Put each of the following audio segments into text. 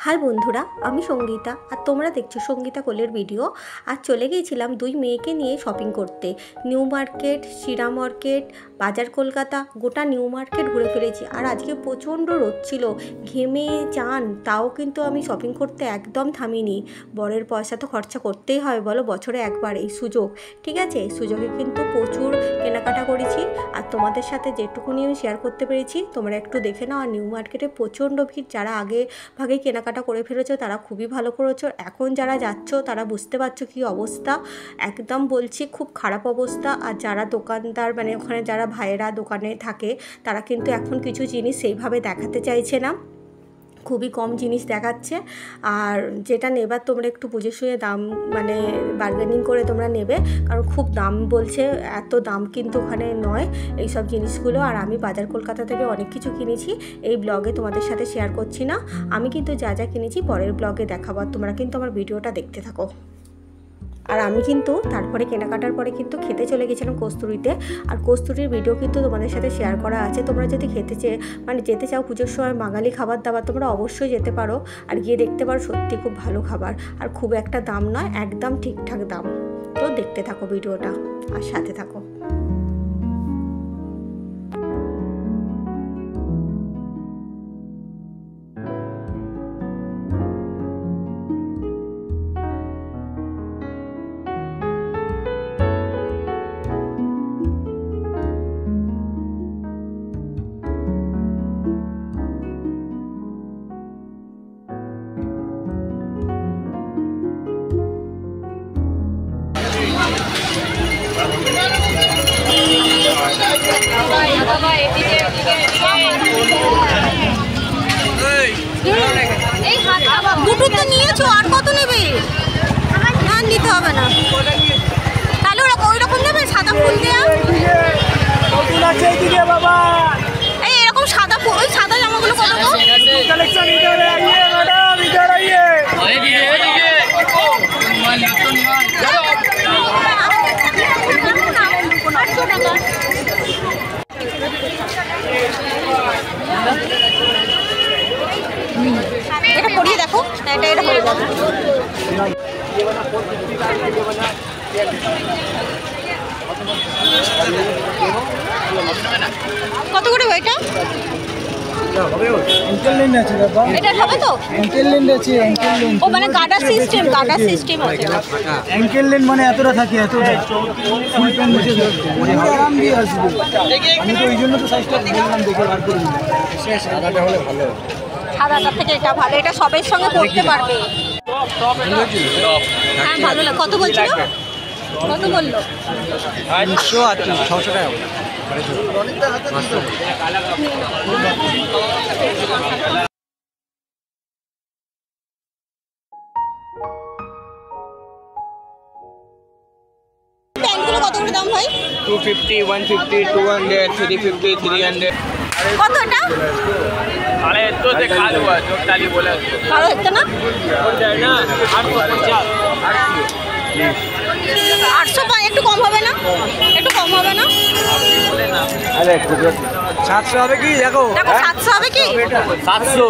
High বন্ধুরা, আমি সঙ্গীতা আর তোমরা দেখছো সঙ্গীতা কোলের ভিডিও। আর চলে গিয়েছিলাম দুই মেয়েকে নিয়ে শপিং করতে। নিউ মার্কেট, শ্রীরাম মার্কেট, বাজার কলকাতা, গোটা নিউ মার্কেট ঘুরে ফেলেছি। আর আজকে প্রচণ্ড রোদ ছিল, ঘেমে চান, তাও কিন্তু আমি শপিং করতে একদম থামিনি। বরের পয়সা তো খরচা করতেই হয়, বলো, বছরে একবার এই সুযোগ, ঠিক আছে? এই সুযোগে কিন্তু প্রচুর কেনাকাটা করেছি আর তোমাদের সাথে যেটুকুনি আমি শেয়ার করতে পেরেছি তোমরা একটু দেখে নাও। আর নিউ মার্কেটে প্রচণ্ড ভিড়, যারা আগে ভাগে কেনাকাটা করে ফেলেছো তারা খুবই ভালো করেছো। এখন যারা যাচ্ছ তারা বুঝতে পারছো কী অবস্থা, একদম বলছি খুব খারাপ অবস্থা। আর যারা দোকানদার, মানে ওখানে যারা ভাইয়েরা দোকানে থাকে, তারা কিন্তু এখন কিছু জিনিস সেইভাবে দেখাতে চাইছে না, খুবই কম জিনিস দেখাচ্ছে। আর যেটা নেবার তোমরা একটু বুঝে শুয়ে দাম, মানে বার্গেনিং করে তোমরা নেবে, কারণ খুব দাম বলছে, এত দাম কিন্তু ওখানে নয় এইসব জিনিসগুলো। আর আমি বাজার কলকাতা থেকে অনেক কিছু কিনেছি, এই ব্লগে তোমাদের সাথে শেয়ার করছি না। আমি কিন্তু যা যা কিনেছি পরের ব্লগে দেখাবো, তোমরা কিন্তু আমার ভিডিওটা দেখতে থাকো। আর আমি কিন্তু তারপরে কেনাকাটার পরে কিন্তু খেতে চলে গেছিলাম কস্তুরীতে। আর কস্তুরীর ভিডিও কিন্তু তোমাদের সাথে শেয়ার করা আছে। তোমরা যদি যেতে চাও পুজোর সময় বাঙালি খাবার দাবার, তোমরা অবশ্যই যেতে পারো আর গিয়ে দেখতে পারো, সত্যি খুব ভালো খাবার। আর খুব একটা দাম নয়, একদম ঠিকঠাক দাম। তো দেখতে থাকো ভিডিওটা আর সাথে থাকো। দুটো তো নিয়েছো, আর কত নেবে? আর নিতে হবে না, তাহলে ওই রকম নেবে, সাদা ফুল দেওয়া। এই এরকম সাদা ফুল, ওই সাদা জামাগুলো কত? এটা পরিয়ে দেখো, এটা হয়ে যাবে। কত করে এটা? এটা হবে তো? ও মানে গার্ডার সিস্টেম আছে। অ্যাঙ্কেল লেন মানে এতটা থাকে, এতটা ফুল প্যান্ট বসে আরাম দিয়ে আসবে। আমি তো ওই জন্য তো সাইজটা বললাম, দেখে বার করে নিলাম। সাদাটা হলে ভালো, সাদাটার থেকে এটা ভালো, এটা সবের সঙ্গে পড়তে পারবে। হ্যাঁ ভালো লাগে। কত বলছিল? কত বললো? 300 আর 600 টাকা। প্যান্টগুলো কত করে দাম ভাই? 250, 150, 200, 350, 300। কত এটা? अरे तो दिखा दो जो ताली बोला ভালো হচ্ছে না? हो जाए ना 850। 800 একটু কম হবে না? একটু কম হবে না? আরে 700 হবে কি? দেখো 700 হবে কি? 700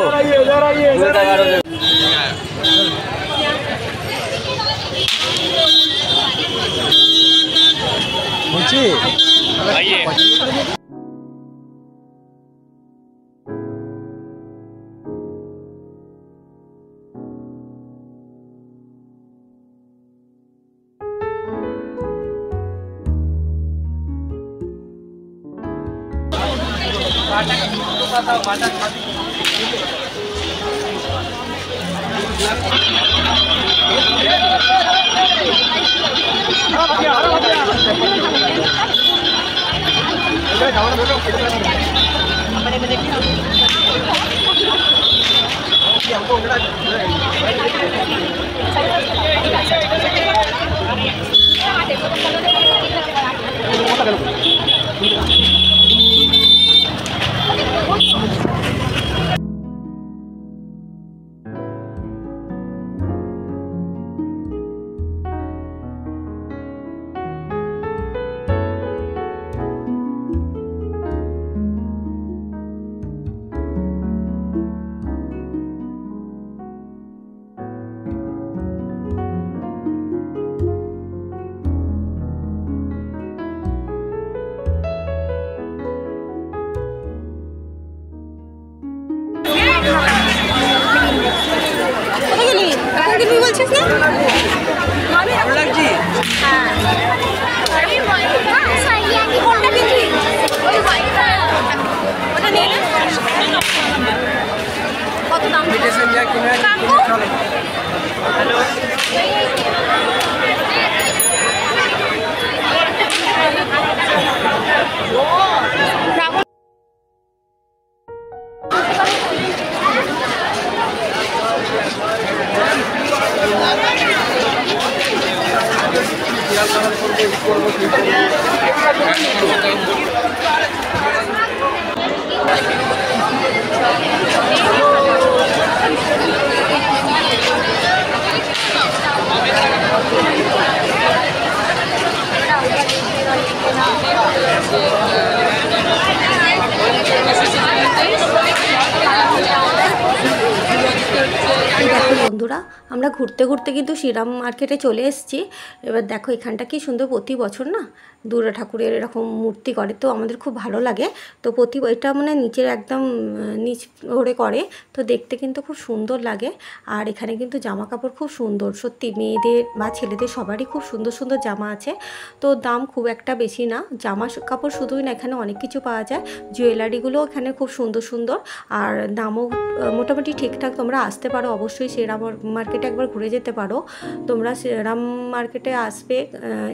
বলছি आइए। ইনভিটেশন যা কিনে চলো। দেখো বন্ধুরা, আমরা ঘুরতে ঘুরতে কিন্তু শ্রীরাম মার্কেটে চলে এসেছি। এবার দেখো এখানটা কি সুন্দর, প্রতি বছর না দুর্গা ঠাকুরের এরকম মূর্তি করে, তো আমাদের খুব ভালো লাগে। তো এটা মানে নিচের একদম নিচ করে করে, তো দেখতে কিন্তু খুব সুন্দর লাগে। আর এখানে কিন্তু জামা কাপড় খুব সুন্দর, সত্যি মেয়েদের বা ছেলেদের সবারই খুব সুন্দর সুন্দর জামা আছে। তো দাম খুব একটা বেশি না, জামা কাপড় শুধুই না, এখানে অনেক কিছু পাওয়া যায়। জুয়েলারিগুলো এখানে খুব সুন্দর সুন্দর, আর দামও মোটামুটি ঠিকঠাক। তোমরা আসতে পারো অবশ্যই, শ্রীরাম মার্কেটে একবার ঘুরে যেতে পারো। তোমরা শ্রীরাম মার্কেটে আসবে,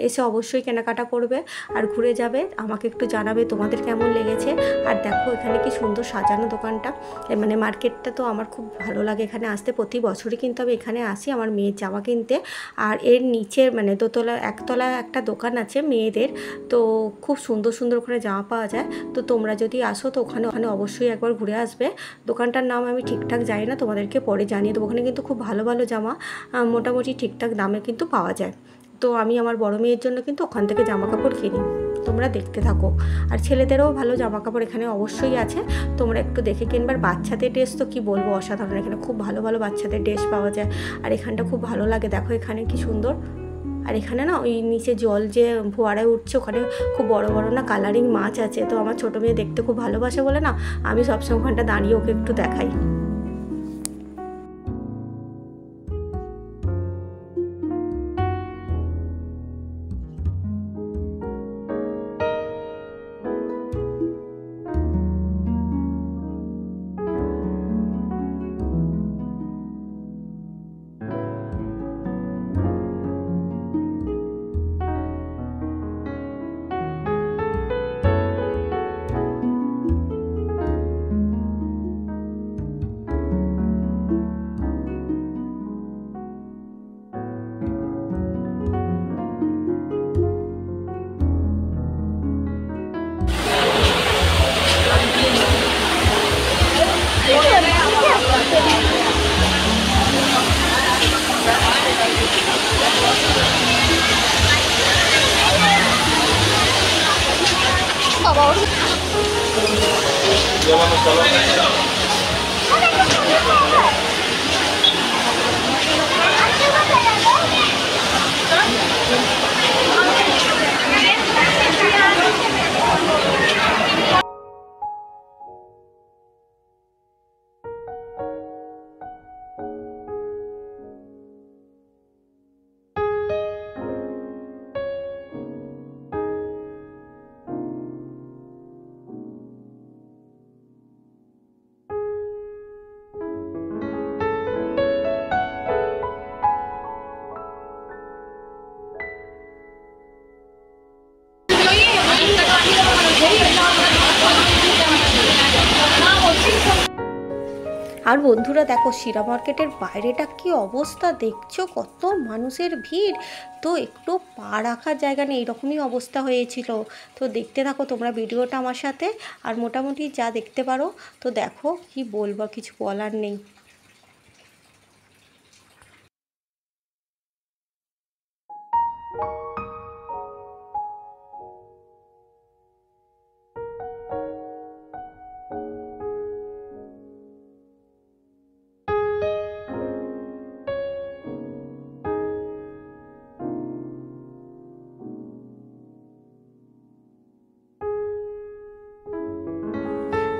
এসে অবশ্যই কেনাকাটা করবে আর ঘুরে যাবে। আমাকে একটু জানাবে তোমাদের কেমন লেগেছে। আর দেখো এখানে কি সুন্দর সাজানো দোকানটা, মানে মার্কেটটা তো আমার খুব ভালো লাগে এখানে আসতে। প্রতি বছরই কিন্তু আমি এখানে আসি আমার মেয়ের জামা কিনতে। আর এর নিচে মানে দোতলা একতলা একটা দোকান আছে মেয়েদের, তো খুব সুন্দর সুন্দর ওখানে জামা পাওয়া যায়। তো তোমরা যদি আসো তো ওখানে অবশ্যই একবার ঘুরে আসবে। দোকানটার নাম আমি ঠিকঠাক জানি না, তোমাদেরকে পরে জানিয়ে দেবো। ওখানে কিন্তু খুব ভালো ভালো জামা মোটামুটি ঠিকঠাক দামে কিন্তু পাওয়া যায়। তো আমি আমার বড় মেয়ের জন্য কিন্তু ওখান থেকে জামা কাপড় কিনি, তোমরা দেখতে থাকো। আর ছেলেদেরও ভালো জামা কাপড় এখানে অবশ্যই আছে, তোমরা একটু দেখে কিনবার। বাচ্চাদের ড্রেস তো কি বলবো, অসাধারণ। এখানে খুব ভালো ভালো বাচ্চাদের ড্রেস পাওয়া যায়। আর এখানটা খুব ভালো লাগে, দেখো এখানে কি সুন্দর। আর এখানে না ওই নিচে জল যে ফোয়ারায় উঠছে, ওখানে খুব বড় বড় না কালারিং মাছ আছে। তো আমার ছোটো মেয়ে দেখতে খুব ভালোবাসে বলে না, আমি সবসময় ওখানটা দাঁড়িয়ে ওকে একটু দেখাই। আর বন্ধুরা দেখো শ্রীরাম মার্কেটের বাইরেটা কি অবস্থা, দেখছো কত মানুষের ভিড়। তো একটু পা রাখার জায়গা নেই, এরকমই অবস্থা হয়েছিল। তো দেখতে থাকো তোমরা ভিডিওটা আমার সাথে, আর মোটামুটি যা দেখতে পারো। তো দেখো কি বলবো, কিছু বলার নেই।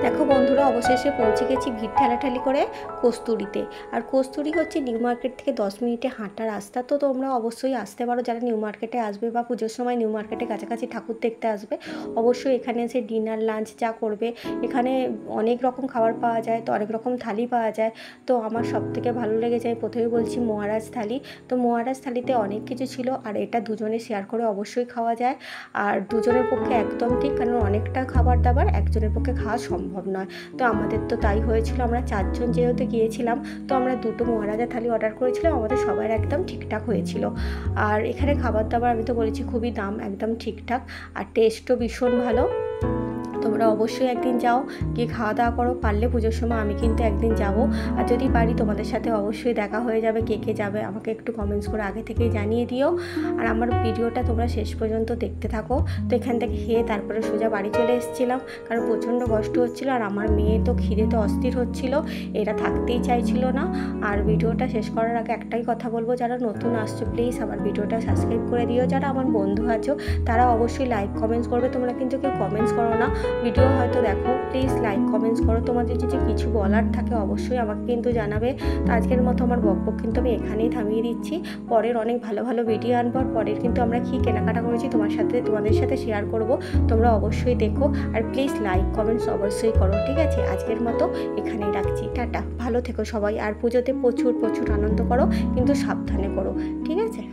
দেখো বন্ধুরা, অবশেষে পৌঁছে গেছি ভিড় ঠেলাঠেলি করে কস্তুরীতে। আর কস্তুরী হচ্ছে নিউ মার্কেট থেকে 10 মিনিটে হাঁটা রাস্তা। তো তোমরা অবশ্যই আসতে পারো, যারা নিউ মার্কেটে আসবে বা পুজোর সময় নিউ মার্কেটে কাছাকাছি ঠাকুর দেখতে আসবে, অবশ্যই এখানে এসে ডিনার লাঞ্চ যা করবে। এখানে অনেক রকম খাবার পাওয়া যায়, তো অনেক রকম থালি পাওয়া যায়। তো আমার সবথেকে ভালো লেগেছে, আমি প্রথমে বলছি মহারাজ থালি। তো মহারাজ থালিতে অনেক কিছু ছিল, আর এটা দুজনে শেয়ার করে অবশ্যই খাওয়া যায়। আর দুজনের পক্ষে একদম ঠিক, কারণ অনেকটা খাবার দাবার একজনের পক্ষে খাওয়া সম্ভব নয়। তো আমাদের তো তাই হয়েছিল, আমরা 4 জন যেহেতু গিয়েছিলাম, তো আমরা 2টো মহারাজা থালি অর্ডার করেছিলাম, আমাদের সবার একদম ঠিকঠাক হয়েছিল। আর এখানে খাবার দাবার আমি তো বলেছি খুবই দাম একদম ঠিকঠাক, আর টেস্টও ভীষণ ভালো। তোমরা অবশ্যই একদিন যাও, গিয়ে খাওয়া দাওয়া করো। পারলে পুজোর সময় আমি কিন্তু একদিন যাব, আর যদি পারি তোমাদের সাথে অবশ্যই দেখা হয়ে যাবে। কে কে যাবে আমাকে একটু কমেন্টস করে আগে থেকেই জানিয়ে দিও। আর আমার ভিডিওটা তোমরা শেষ পর্যন্ত দেখতে থাকো। তো এখান থেকে খেয়ে তারপরে সোজা বাড়ি চলে এসেছিলাম, কারণ প্রচণ্ড কষ্ট হচ্ছিলো, আর আমার মেয়ে তো খিদেতে অস্থির হচ্ছিল, এরা থাকতেই চাইছিল না। আর ভিডিওটা শেষ করার আগে একটাই কথা বলবো, যারা নতুন আসছো প্লিজ আমার ভিডিওটা সাবস্ক্রাইব করে দিও। যারা আমার বন্ধু আছো তারা অবশ্যই লাইক কমেন্টস করবে। তোমরা কিন্তু কেউ কমেন্টস করো না, ভিডিও হয়তো দেখো, প্লিজ লাইক কমেন্টস করো। তোমাদের যদি কিছু বলার থাকে অবশ্যই আমাকে কিন্তু জানাবে। তো আজকের মতো আমার বকবক কিন্তু আমি এখানেই থামিয়ে দিচ্ছি। পরের অনেক ভালো ভালো ভিডিও আনবো, আর পরের কিন্তু আমরা কী কেনাকাটা করেছি তোমাদের সাথে শেয়ার করব। তোমরা অবশ্যই দেখো, আর প্লিজ লাইক কমেন্টস অবশ্যই করো, ঠিক আছে? আজকের মতো এখানেই রাখছি, টাটা। ভালো থেকো সবাই, আর পুজোতে প্রচুর প্রচুর আনন্দ করো, কিন্তু সাবধানে করো, ঠিক আছে?